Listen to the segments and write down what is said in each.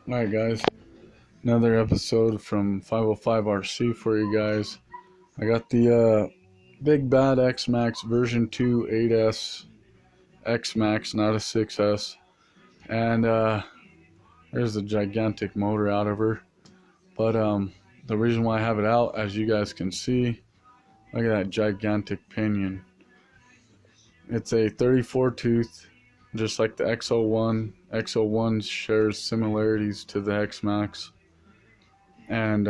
Alright guys, another episode from 505 RC for you guys. I got the big bad Xmaxx version 2 8S Xmaxx, not a 6S. And there's a gigantic motor out of her. But the reason why I have it out, as you guys can see, look at that gigantic pinion. It's a 34 tooth, just like the X01. X01 shares similarities to the Xmaxx. And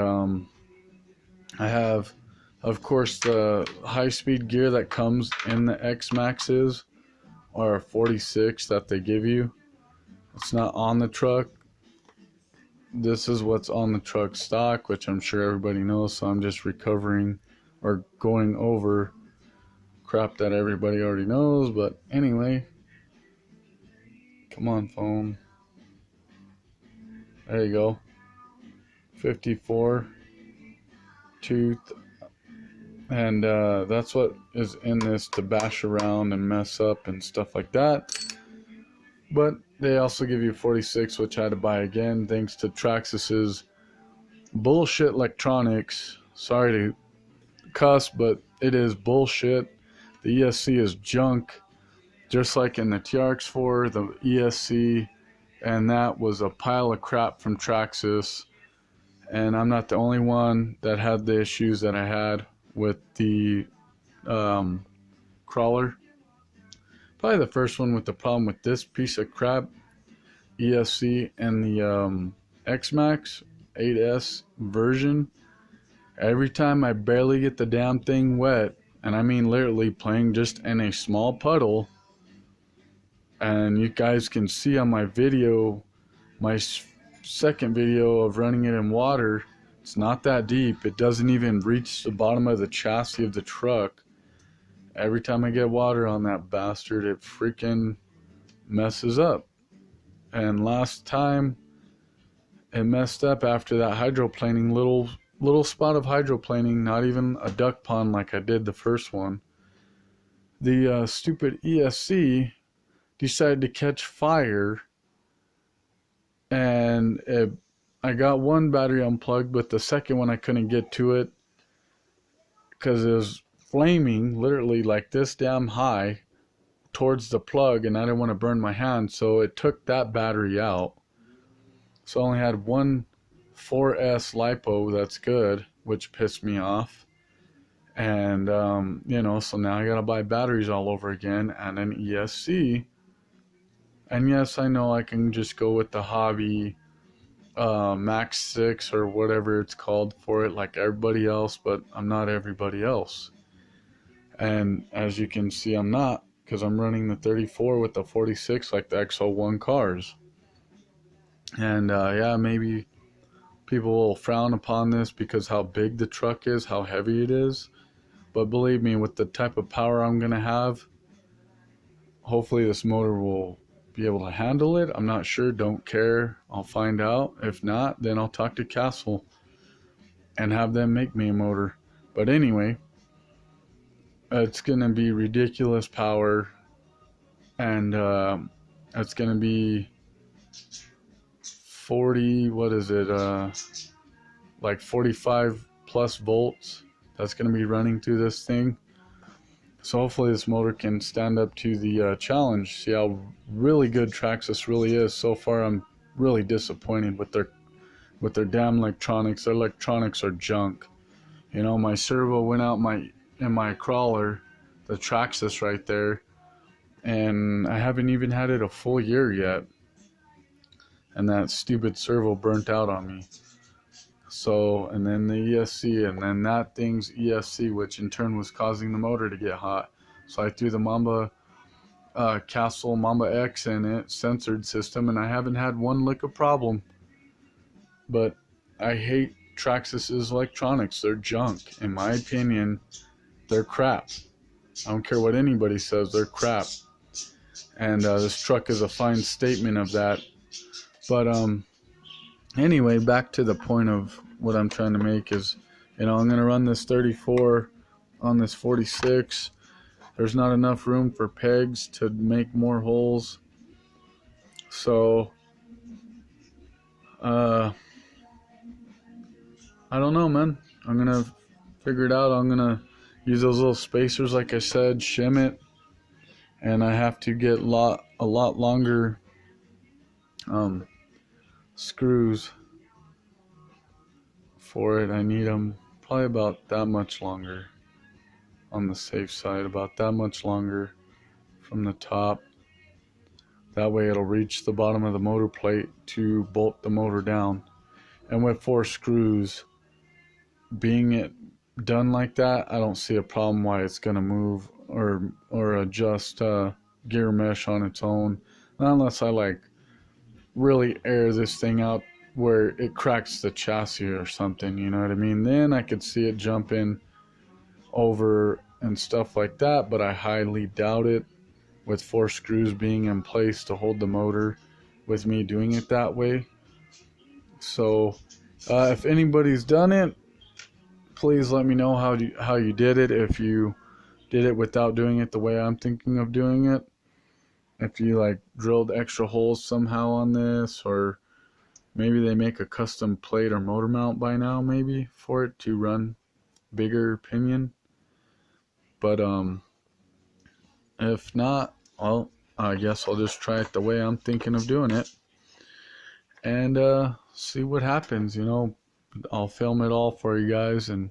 I have, of course, the high-speed gear that comes in the Xmaxxes are 46 that they give you. It's not on the truck. This is what's on the truck stock, which I'm sure everybody knows, so I'm just recovering or going over crap that everybody already knows. But anyway, come on, phone. There you go. 54 tooth. And that's what is in this to bash around and mess up and stuff like that. But they also give you 46, which I had to buy again thanks to Traxxas's bullshit electronics. Sorry to cuss, but it is bullshit. The ESC is junk, just like in the TRX4, the ESC, and that was a pile of crap from Traxxas. And I'm not the only one that had the issues that I had with the crawler. Probably the first one with the problem with this piece of crap ESC and the Xmaxx 8S version. Every time I barely get the damn thing wet, and I mean literally playing just in a small puddle, and you guys can see on my video, my second video of running it in water, it's not that deep. It doesn't even reach the bottom of the chassis of the truck. Every time I get water on that bastard, it freaking messes up. And last time it messed up after that hydroplaning, little spot of hydroplaning, not even a duck pond like I did the first one. The stupid ESC decided to catch fire, and I got one battery unplugged, but the second one I couldn't get to it because it was flaming literally like this damn high towards the plug, and I didn't want to burn my hand, so it took that battery out. So I only had one 4S LiPo that's good, which pissed me off. And so now I gotta buy batteries all over again and an ESC. And yes, I know I can just go with the hobby Max 6 or whatever it's called for it, like everybody else, but I'm not everybody else. And as you can see, I'm not, because I'm running the 34 with the 46 like the X01 cars. And yeah, maybe people will frown upon this because how big the truck is, how heavy it is. But believe me, with the type of power I'm going to have, hopefully this motor will be able to handle it. I'm not sure, don't care. I'll find out. If not, then I'll talk to Castle and have them make me a motor. But anyway, it's going to be ridiculous power, and it's going to be 40, what is it, like 45 plus volts that's going to be running through this thing. So hopefully this motor can stand up to the challenge. See how really good Traxxas really is. So far I'm really disappointed with their damn electronics. Their electronics are junk. You know, my servo went out in my crawler, the Traxxas right there, and I haven't even had it a full year yet. And that stupid servo burnt out on me. So, and then the ESC, and then that thing's ESC, which in turn was causing the motor to get hot. So I threw the Mamba Castle Mamba X in it, censored system, and I haven't had one lick of problem. But I hate Traxxas's electronics. They're junk. In my opinion, they're crap. I don't care what anybody says, they're crap. And this truck is a fine statement of that. But anyway, back to the point of what I'm trying to make is, I'm going to run this 34 on this 46. There's not enough room for pegs to make more holes. So I don't know, man. I'm gonna figure it out. I'm gonna use those little spacers, like I said, shim it, and I have to get a lot longer screws for it. I need them probably about that much longer on the safe side, about that much longer from the top. That way it'll reach the bottom of the motor plate to bolt the motor down. And with 4 screws, being it done like that, I don't see a problem why it's going to move or adjust gear mesh on its own. Not unless I like really air this thing out where it cracks the chassis or something, you know what I mean? Then I could see it jump in over and stuff like that, but I highly doubt it with 4 screws being in place to hold the motor with me doing it that way. So if anybody's done it, please let me know how you did it. If you did it without doing it the way I'm thinking of doing it, if you like drilled extra holes somehow on this, or maybe they make a custom plate or motor mount by now, maybe for it to run bigger pinion. But if not, well, I guess I'll just try it the way I'm thinking of doing it and see what happens. You know, I'll film it all for you guys, and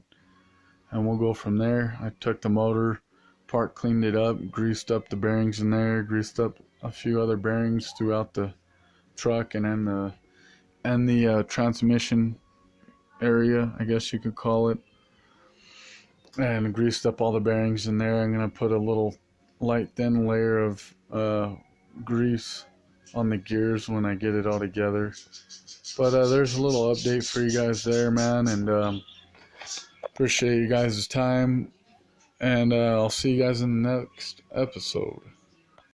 we'll go from there. I took the motor apart, cleaned it up, greased up the bearings in there, greased up a few other bearings throughout the truck, and then the transmission area, I guess you could call it, and greased up all the bearings in there. I'm gonna put a little light thin layer of grease on the gears when I get it all together. But there's a little update for you guys there, man, and appreciate you guys' time, and I'll see you guys in the next episode.